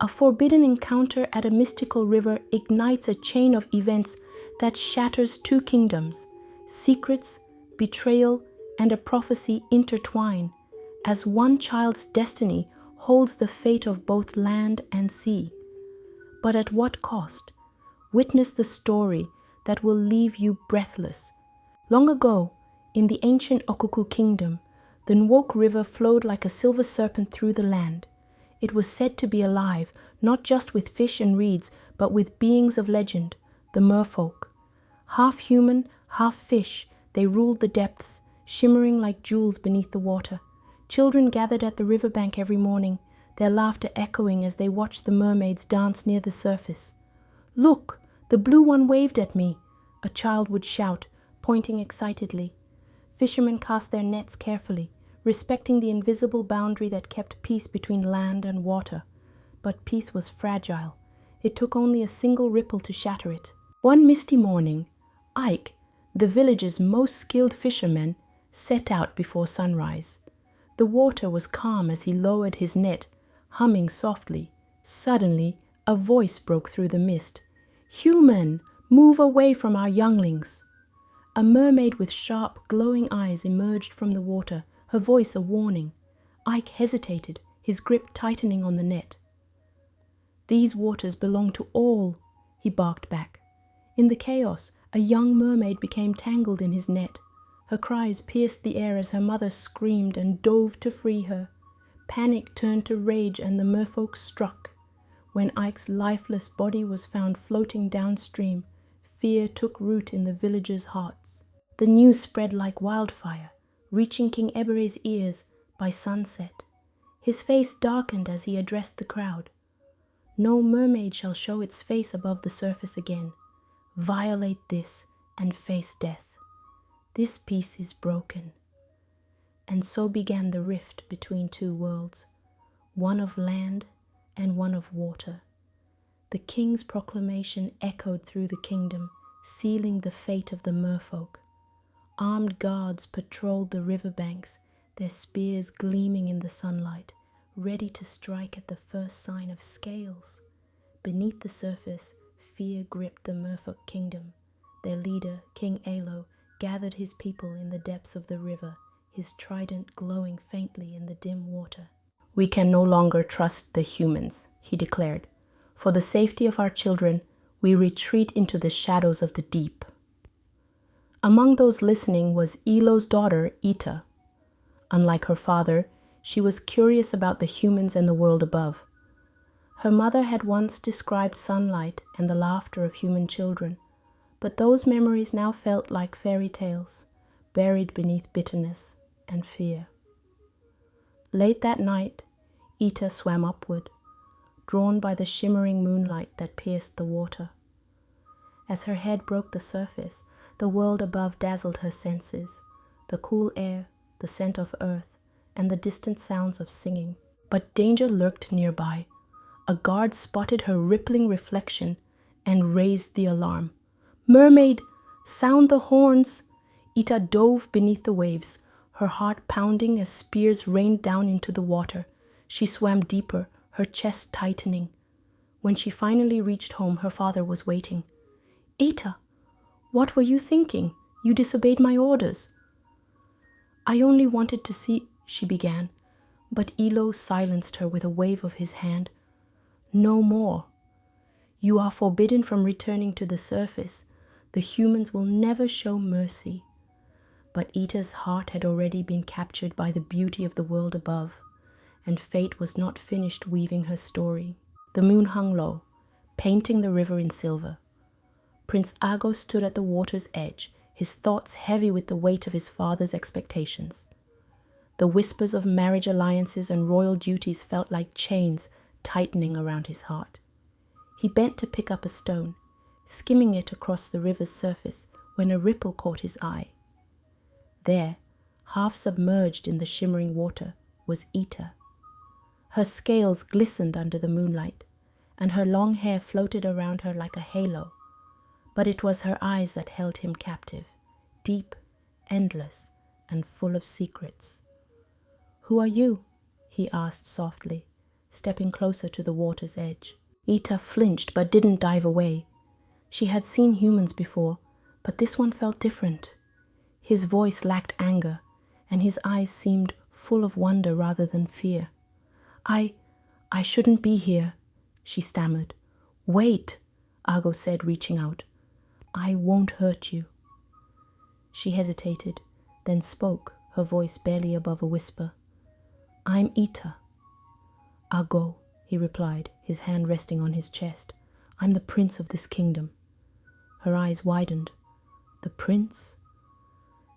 A forbidden encounter at a mystical river ignites a chain of events that shatters two kingdoms. Secrets, betrayal, and a prophecy intertwine as one child's destiny holds the fate of both land and sea. But at what cost? Witness the story that will leave you breathless. Long ago, in the ancient Okuku kingdom, the Nwok River flowed like a silver serpent through the land. It was said to be alive, not just with fish and reeds, but with beings of legend, the merfolk. Half human, half fish, they ruled the depths, shimmering like jewels beneath the water. Children gathered at the riverbank every morning, their laughter echoing as they watched the mermaids dance near the surface. "Look, the blue one waved at me," a child would shout, pointing excitedly. Fishermen cast their nets carefully, respecting the invisible boundary that kept peace between land and water. But peace was fragile. It took only a single ripple to shatter it. One misty morning, Ike, the village's most skilled fisherman, set out before sunrise. The water was calm as he lowered his net, humming softly. Suddenly, a voice broke through the mist. "Human, move away from our younglings." A mermaid with sharp, glowing eyes emerged from the water, her voice a warning. Ike hesitated, his grip tightening on the net. "These waters belong to all," he barked back. In the chaos, a young mermaid became tangled in his net. Her cries pierced the air as her mother screamed and dove to free her. Panic turned to rage and the merfolk struck. When Ike's lifeless body was found floating downstream, fear took root in the villagers' hearts. The news spread like wildfire, reaching King Ebere's ears by sunset. His face darkened as he addressed the crowd. "No mermaid shall show its face above the surface again. Violate this and face death. This peace is broken." And so began the rift between two worlds, one of land and one of water. The king's proclamation echoed through the kingdom, sealing the fate of the merfolk. Armed guards patrolled the riverbanks, their spears gleaming in the sunlight, ready to strike at the first sign of scales. Beneath the surface, fear gripped the merfolk kingdom. Their leader, King Alo, gathered his people in the depths of the river, his trident glowing faintly in the dim water. "We can no longer trust the humans," he declared. "For the safety of our children, we retreat into the shadows of the deep." Among those listening was Elo's daughter, Ita. Unlike her father, she was curious about the humans and the world above. Her mother had once described sunlight and the laughter of human children, but those memories now felt like fairy tales, buried beneath bitterness and fear. Late that night, Ita swam upward, drawn by the shimmering moonlight that pierced the water. As her head broke the surface, the world above dazzled her senses, the cool air, the scent of earth, and the distant sounds of singing. But danger lurked nearby. A guard spotted her rippling reflection and raised the alarm. "Mermaid, sound the horns!" Ita dove beneath the waves, her heart pounding as spears rained down into the water. She swam deeper, her chest tightening. When she finally reached home, her father was waiting. "Ita, what were you thinking? You disobeyed my orders." "I only wanted to see," she began, but Elo silenced her with a wave of his hand. "No more. You are forbidden from returning to the surface. The humans will never show mercy." But Ita's heart had already been captured by the beauty of the world above, and fate was not finished weaving her story. The moon hung low, painting the river in silver. Prince Ago stood at the water's edge, his thoughts heavy with the weight of his father's expectations. The whispers of marriage alliances and royal duties felt like chains tightening around his heart. He bent to pick up a stone, skimming it across the river's surface when a ripple caught his eye. There, half submerged in the shimmering water, was Ita. Her scales glistened under the moonlight, and her long hair floated around her like a halo. But it was her eyes that held him captive, deep, endless, and full of secrets. "Who are you?" he asked softly, stepping closer to the water's edge. Ita flinched but didn't dive away. She had seen humans before, but this one felt different. His voice lacked anger, and his eyes seemed full of wonder rather than fear. I shouldn't be here," she stammered. "Wait," Argo said, reaching out. "I won't hurt you." She hesitated, then spoke, her voice barely above a whisper. "I'm Ita." "Argo," he replied, his hand resting on his chest. "I'm the prince of this kingdom." Her eyes widened. "The prince?"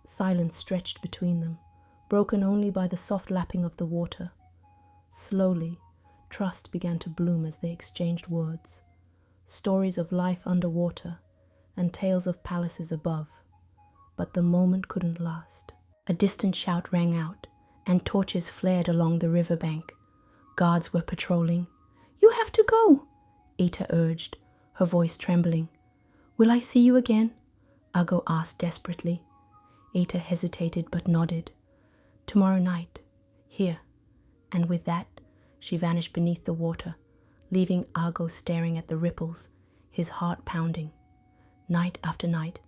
Silence stretched between them, broken only by the soft lapping of the water. Slowly, trust began to bloom as they exchanged words. Stories of life underwater and tales of palaces above. But the moment couldn't last. A distant shout rang out, and torches flared along the riverbank. Guards were patrolling. "You have to go," Ita urged, her voice trembling. "Will I see you again?" Argo asked desperately. Ita hesitated but nodded. "Tomorrow night, here." And with that, she vanished beneath the water, leaving Argo staring at the ripples, his heart pounding. Night after night,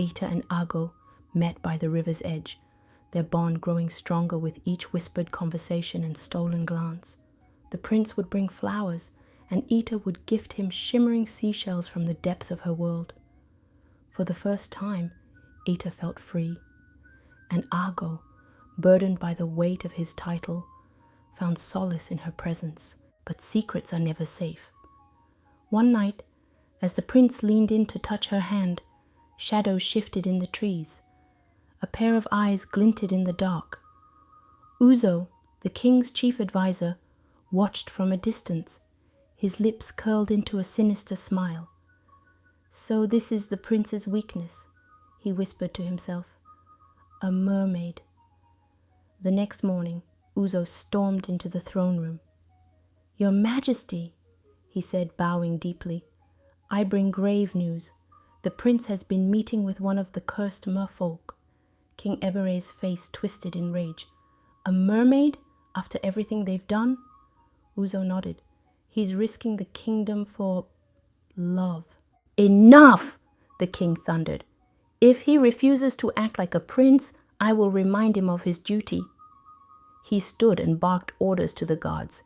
Ita and Argo met by the river's edge, their bond growing stronger with each whispered conversation and stolen glance. The prince would bring flowers, and Ita would gift him shimmering seashells from the depths of her world. For the first time, Ita felt free, and Argo, burdened by the weight of his title, found solace in her presence. But secrets are never safe. One night, as the prince leaned in to touch her hand, shadows shifted in the trees. A pair of eyes glinted in the dark. Uzo, the king's chief advisor, watched from a distance, his lips curled into a sinister smile. "So this is the prince's weakness," he whispered to himself. "A mermaid." The next morning, Uzo stormed into the throne room. "Your Majesty," he said, bowing deeply, "I bring grave news. The prince has been meeting with one of the cursed merfolk." King Ebere's face twisted in rage. "A mermaid? After everything they've done?" Uzo nodded. "He's risking the kingdom for love." "Enough!" the king thundered. "If he refuses to act like a prince, I will remind him of his duty." He stood and barked orders to the guards.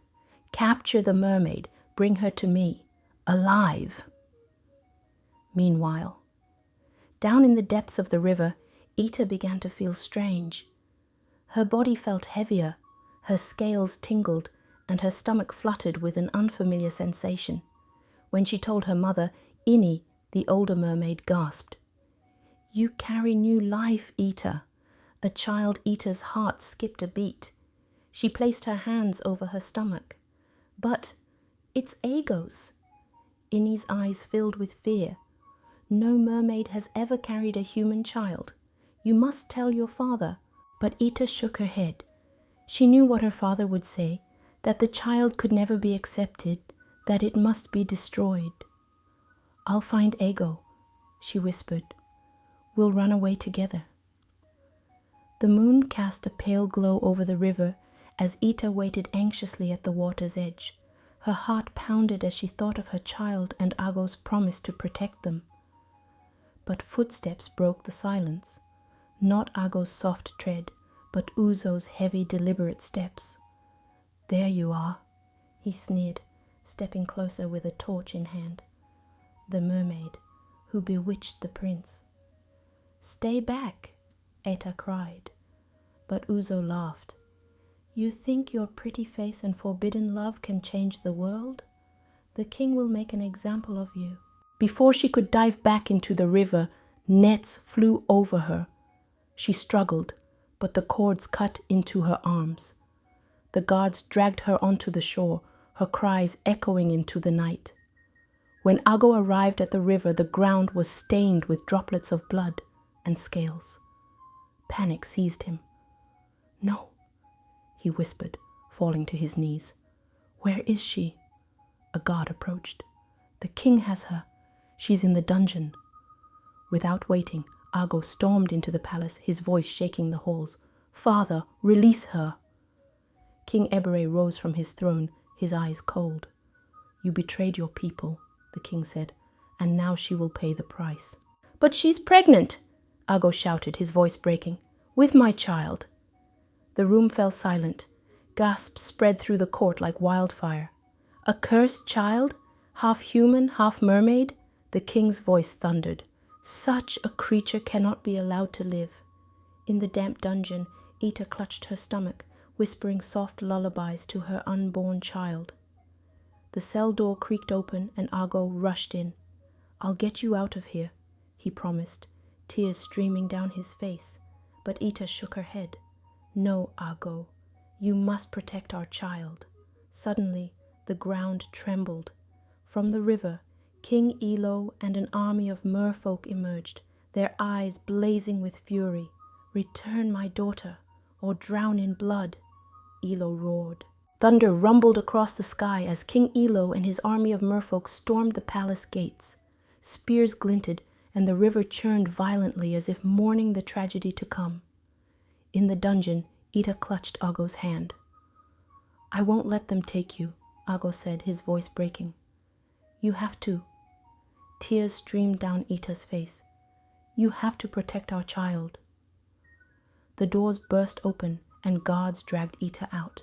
"Capture the mermaid. Bring her to me, alive." Meanwhile, down in the depths of the river, Ita began to feel strange. Her body felt heavier, her scales tingled, and her stomach fluttered with an unfamiliar sensation. When she told her mother, Ini, the older mermaid, gasped. "You carry new life, Ita." A child Ita's heart skipped a beat. She placed her hands over her stomach. "But it's Ago's." Ini's eyes filled with fear. "No mermaid has ever carried a human child. You must tell your father." But Ita shook her head. She knew what her father would say, that the child could never be accepted, that it must be destroyed. "I'll find Ago," she whispered. "We'll run away together." The moon cast a pale glow over the river as Ita waited anxiously at the water's edge. Her heart pounded as she thought of her child and Ago's promise to protect them. But footsteps broke the silence. Not Ago's soft tread, but Uzo's heavy, deliberate steps. "There you are," he sneered, stepping closer with a torch in hand. "The mermaid who bewitched the prince." "Stay back," Ita cried. But Uzo laughed. "You think your pretty face and forbidden love can change the world? The king will make an example of you." Before she could dive back into the river, nets flew over her. She struggled, but the cords cut into her arms. The guards dragged her onto the shore, her cries echoing into the night. When Ago arrived at the river, the ground was stained with droplets of blood and scales. Panic seized him. "No," he whispered, falling to his knees. "Where is she?" A guard approached. "The king has her. She's in the dungeon." Without waiting, Ago stormed into the palace, his voice shaking the halls. "Father, release her." King Ebere rose from his throne, his eyes cold. "You betrayed your people," the king said, "and now she will pay the price." "But she's pregnant," Ago shouted, his voice breaking. "With my child." The room fell silent. Gasps spread through the court like wildfire. "A cursed child? Half human, half mermaid?" The king's voice thundered. "Such a creature cannot be allowed to live." In the damp dungeon, Ita clutched her stomach, whispering soft lullabies to her unborn child. The cell door creaked open and Ago rushed in. "I'll get you out of here," he promised, tears streaming down his face. But Ita shook her head. "No, Ago, you must protect our child." Suddenly, the ground trembled. From the river, King Elo and an army of merfolk emerged, their eyes blazing with fury. "Return my daughter, or drown in blood," Elo roared. Thunder rumbled across the sky as King Elo and his army of merfolk stormed the palace gates. Spears glinted, and the river churned violently as if mourning the tragedy to come. In the dungeon, Ita clutched Ago's hand. "I won't let them take you," Ago said, his voice breaking. "You have to." Tears streamed down Ita's face. "You have to protect our child." The doors burst open and guards dragged Ita out.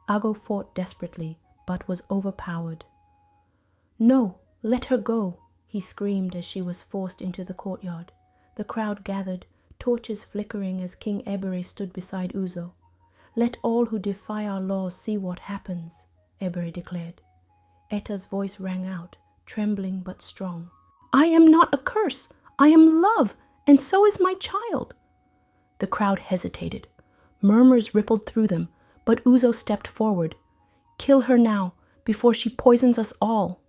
Ago fought desperately, but was overpowered. "No, let her go," he screamed as she was forced into the courtyard. The crowd gathered, torches flickering as King Ebere stood beside Uzo. "Let all who defy our laws see what happens," Ebere declared. Eta's voice rang out, trembling but strong. "I am not a curse. I am love, and so is my child." The crowd hesitated. Murmurs rippled through them, but Uzo stepped forward. "Kill her now, before she poisons us all."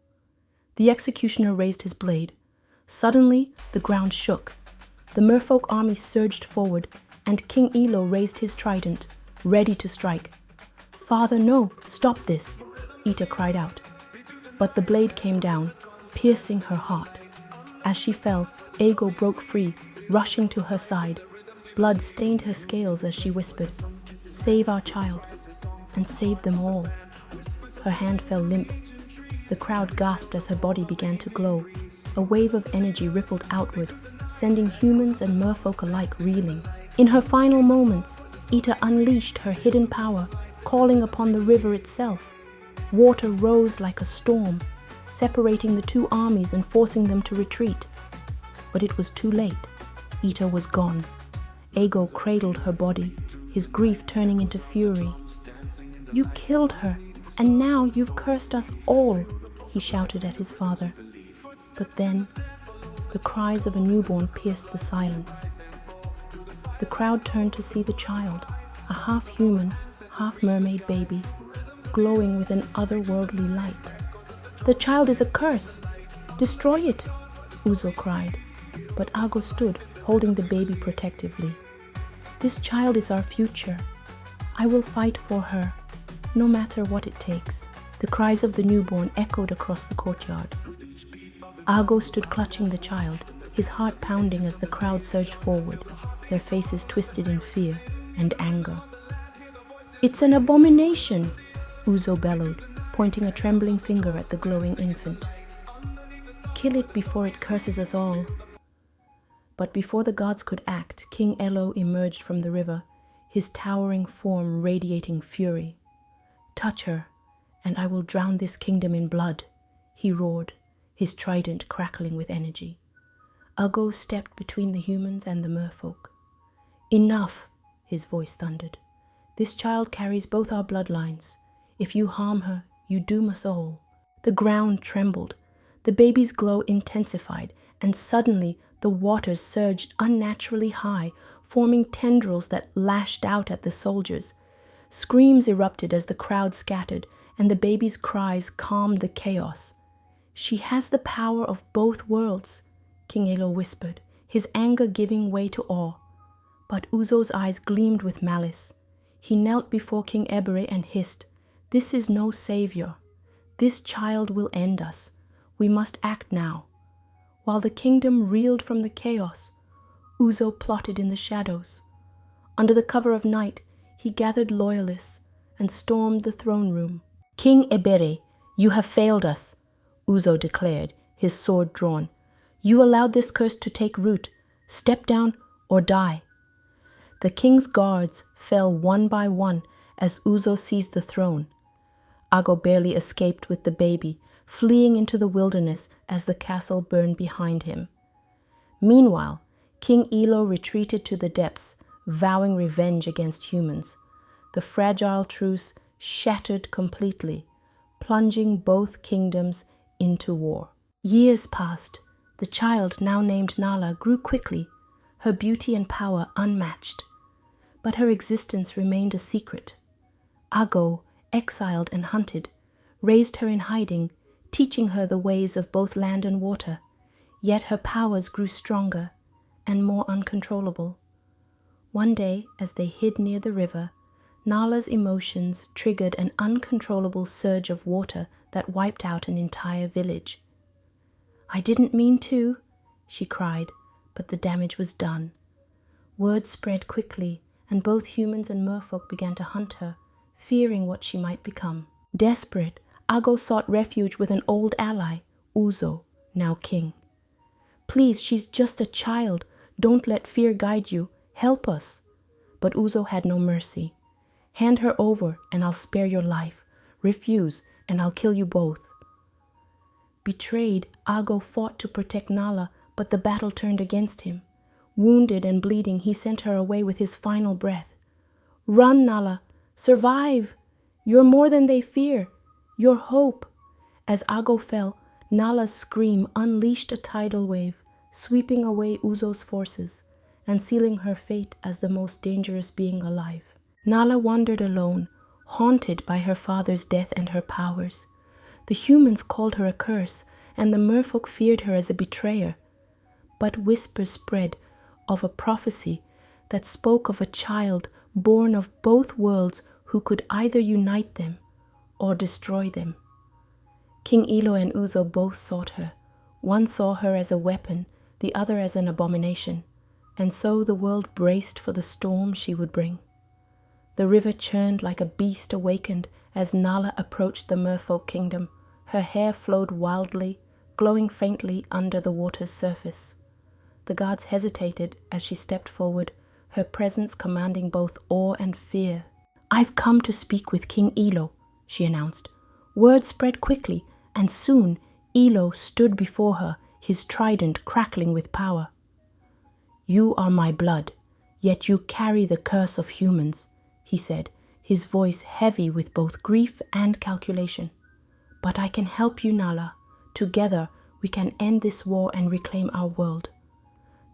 The executioner raised his blade. Suddenly, the ground shook. The merfolk army surged forward, and King Elo raised his trident, ready to strike. "Father, no, stop this," Ita cried out. But the blade came down, piercing her heart. As she fell, Ago broke free, rushing to her side. Blood stained her scales as she whispered, "Save our child, and save them all." Her hand fell limp. The crowd gasped as her body began to glow. A wave of energy rippled outward, sending humans and merfolk alike reeling. In her final moments, Ita unleashed her hidden power, calling upon the river itself. Water rose like a storm, separating the two armies and forcing them to retreat. But it was too late. Ita was gone. Ago cradled her body, his grief turning into fury. "You killed her, and now you've cursed us all," he shouted at his father. But then, the cries of a newborn pierced the silence. The crowd turned to see the child, a half-human, half-mermaid baby, glowing with an otherworldly light. "The child is a curse! Destroy it!" Uzo cried, but Ago stood, holding the baby protectively. "This child is our future. I will fight for her, no matter what it takes." The cries of the newborn echoed across the courtyard. Ago stood clutching the child, his heart pounding as the crowd surged forward, their faces twisted in fear and anger. "It's an abomination!" Uzo bellowed, pointing a trembling finger at the glowing infant. "Kill it before it curses us all." But before the gods could act, King Elo emerged from the river, his towering form radiating fury. "Touch her, and I will drown this kingdom in blood," he roared, his trident crackling with energy. Ago stepped between the humans and the merfolk. "Enough," his voice thundered. "This child carries both our bloodlines. If you harm her, you doom us all." The ground trembled. The baby's glow intensified, and suddenly the waters surged unnaturally high, forming tendrils that lashed out at the soldiers. Screams erupted as the crowd scattered, and the baby's cries calmed the chaos. "She has the power of both worlds," King Elo whispered, his anger giving way to awe. But Uzo's eyes gleamed with malice. He knelt before King Ebere and hissed, "This is no savior. This child will end us. We must act now." While the kingdom reeled from the chaos, Uzo plotted in the shadows. Under the cover of night, he gathered loyalists, and stormed the throne room. "King Ebere, you have failed us," Uzo declared, his sword drawn. "You allowed this curse to take root. Step down or die." The king's guards fell one by one as Uzo seized the throne. Ago barely escaped with the baby, fleeing into the wilderness as the castle burned behind him. Meanwhile, King Ilo retreated to the depths, vowing revenge against humans. The fragile truce shattered completely, plunging both kingdoms into war. Years passed. The child, now named Nala, grew quickly, her beauty and power unmatched. But her existence remained a secret. Ago, exiled and hunted, raised her in hiding, teaching her the ways of both land and water. Yet her powers grew stronger and more uncontrollable. One day, as they hid near the river, Nala's emotions triggered an uncontrollable surge of water that wiped out an entire village. "I didn't mean to," she cried, but the damage was done. Word spread quickly, and both humans and merfolk began to hunt her, fearing what she might become. Desperate, Ago sought refuge with an old ally, Uzo, now king. "Please, she's just a child. Don't let fear guide you. Help us." But Uzo had no mercy. "Hand her over and I'll spare your life. Refuse and I'll kill you both." Betrayed, Ago fought to protect Nala, but the battle turned against him. Wounded and bleeding, he sent her away with his final breath. "Run, Nala. Survive. You're more than they fear. You're hope." As Ago fell, Nala's scream unleashed a tidal wave, sweeping away Uzo's forces and sealing her fate as the most dangerous being alive. Nala wandered alone, haunted by her father's death and her powers. The humans called her a curse, and the merfolk feared her as a betrayer. But whispers spread of a prophecy that spoke of a child born of both worlds who could either unite them or destroy them. King Ilo and Uzo both sought her. One saw her as a weapon, the other as an abomination, and so the world braced for the storm she would bring. The river churned like a beast awakened as Nala approached the merfolk kingdom. Her hair flowed wildly, glowing faintly under the water's surface. The guards hesitated as she stepped forward, her presence commanding both awe and fear. "I've come to speak with King Ilo," she announced. Word spread quickly, and soon Ilo stood before her, his trident crackling with power. "You are my blood, yet you carry the curse of humans," he said, his voice heavy with both grief and calculation. "But I can help you, Nala. Together we can end this war and reclaim our world."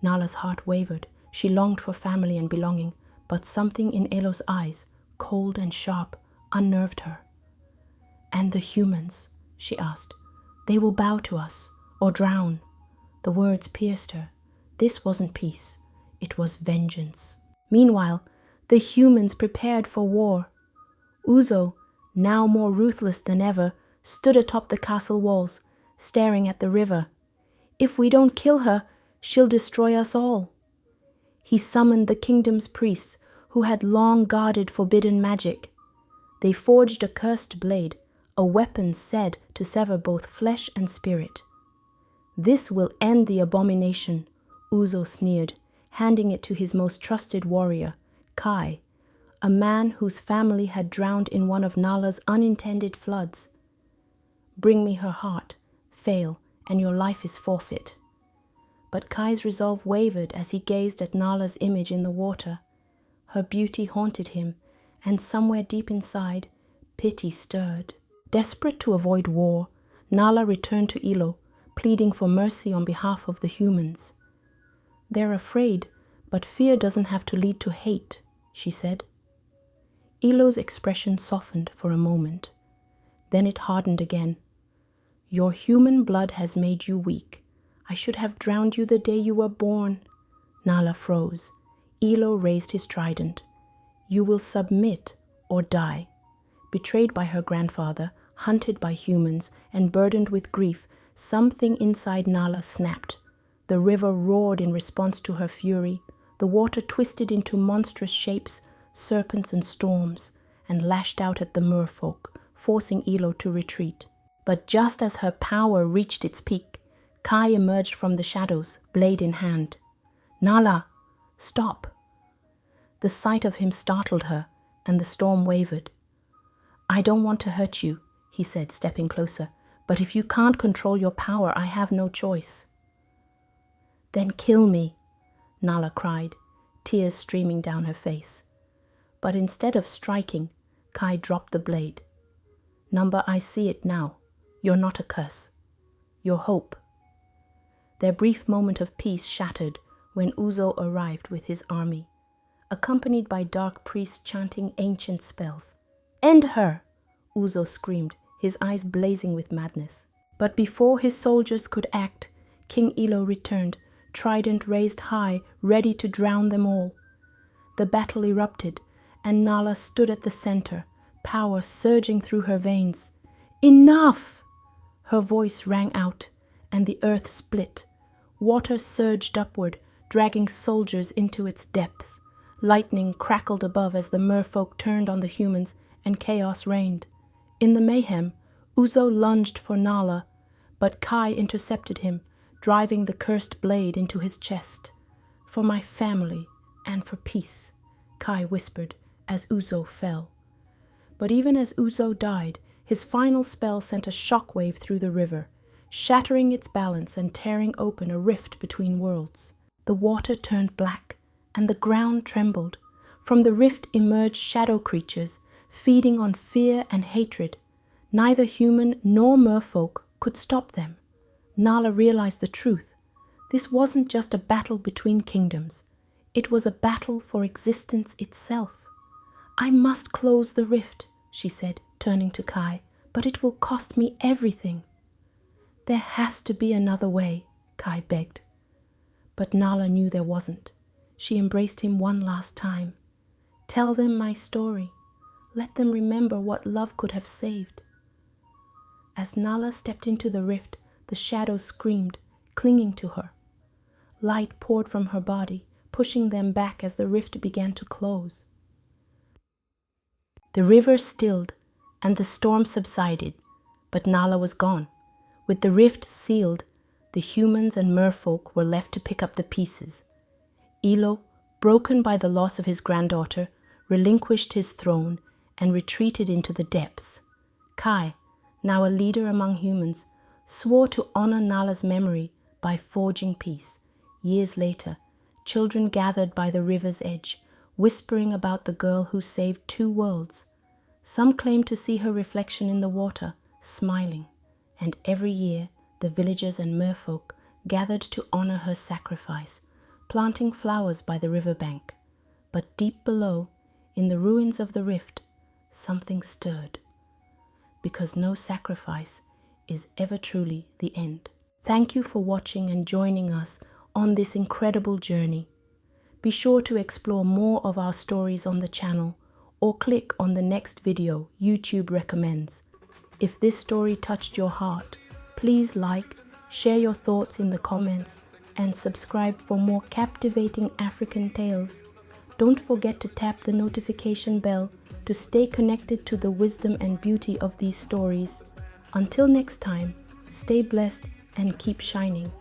Nala's heart wavered. She longed for family and belonging, but something in Ilo's eyes, cold and sharp, unnerved her. "And the humans?" she asked. "They will bow to us or drown." The words pierced her. This wasn't peace. It was vengeance. Meanwhile, the humans prepared for war. Uzo, now more ruthless than ever, stood atop the castle walls, staring at the river. "If we don't kill her, she'll destroy us all." He summoned the kingdom's priests, who had long guarded forbidden magic. They forged a cursed blade, a weapon said to sever both flesh and spirit. "This will end the abomination," Uzo sneered, handing it to his most trusted warrior, Kai, a man whose family had drowned in one of Nala's unintended floods. "Bring me her heart. Fail, and your life is forfeit." But Kai's resolve wavered as he gazed at Nala's image in the water. Her beauty haunted him, and somewhere deep inside, pity stirred. Desperate to avoid war, Nala returned to Ilo, pleading for mercy on behalf of the humans. "They're afraid, but fear doesn't have to lead to hate," she said. Ilo's expression softened for a moment. Then it hardened again. "Your human blood has made you weak. I should have drowned you the day you were born." Nala froze. Ilo raised his trident. "You will submit or die." Betrayed by her grandfather, hunted by humans, and burdened with grief, something inside Nala snapped. The river roared in response to her fury. The water twisted into monstrous shapes, serpents and storms, and lashed out at the merfolk, forcing Ilo to retreat. But just as her power reached its peak, Kai emerged from the shadows, blade in hand. "Nala, stop!" The sight of him startled her, and the storm wavered. "I don't want to hurt you," he said, stepping closer, "but if you can't control your power, I have no choice." "Then kill me," Nala cried, tears streaming down her face. But instead of striking, Kai dropped the blade. "Number, I see it now. You're not a curse. You're hope." Their brief moment of peace shattered when Uzo arrived with his army, accompanied by dark priests chanting ancient spells. "End her!" Uzo screamed, his eyes blazing with madness. But before his soldiers could act, King Ilo returned, trident raised high, ready to drown them all. The battle erupted, and Nala stood at the center, power surging through her veins. "Enough!" Her voice rang out, and the earth split. Water surged upward, dragging soldiers into its depths. Lightning crackled above as the merfolk turned on the humans, and chaos reigned. In the mayhem, Uzo lunged for Nala, but Kai intercepted him, driving the cursed blade into his chest. "For my family and for peace," Kai whispered as Uzo fell. But even as Uzo died, his final spell sent a shockwave through the river, shattering its balance and tearing open a rift between worlds. The water turned black, and the ground trembled. From the rift emerged shadow creatures, feeding on fear and hatred. Neither human nor merfolk could stop them. Nala realized the truth. This wasn't just a battle between kingdoms. It was a battle for existence itself. "I must close the rift," she said, turning to Kai, "but it will cost me everything." "There has to be another way," Kai begged. But Nala knew there wasn't. She embraced him one last time. "Tell them my story. Let them remember what love could have saved." As Nala stepped into the rift, the shadows screamed, clinging to her. Light poured from her body, pushing them back as the rift began to close. The river stilled, and the storm subsided, but Nala was gone. With the rift sealed, the humans and merfolk were left to pick up the pieces. Ilo, broken by the loss of his granddaughter, relinquished his throne and retreated into the depths. Kai, now a leader among humans, swore to honor Nala's memory by forging peace. Years later, children gathered by the river's edge, whispering about the girl who saved 2 worlds. Some claimed to see her reflection in the water, smiling, and every year the villagers and merfolk gathered to honor her sacrifice, planting flowers by the riverbank. But deep below, in the ruins of the rift, something stirred. Because no sacrifice is ever truly the end. Thank you for watching and joining us on this incredible journey. Be sure to explore more of our stories on the channel or click on the next video YouTube recommends. If this story touched your heart, please like, share your thoughts in the comments, and subscribe for more captivating African tales. Don't forget to tap the notification bell to stay connected to the wisdom and beauty of these stories. Until next time, stay blessed and keep shining.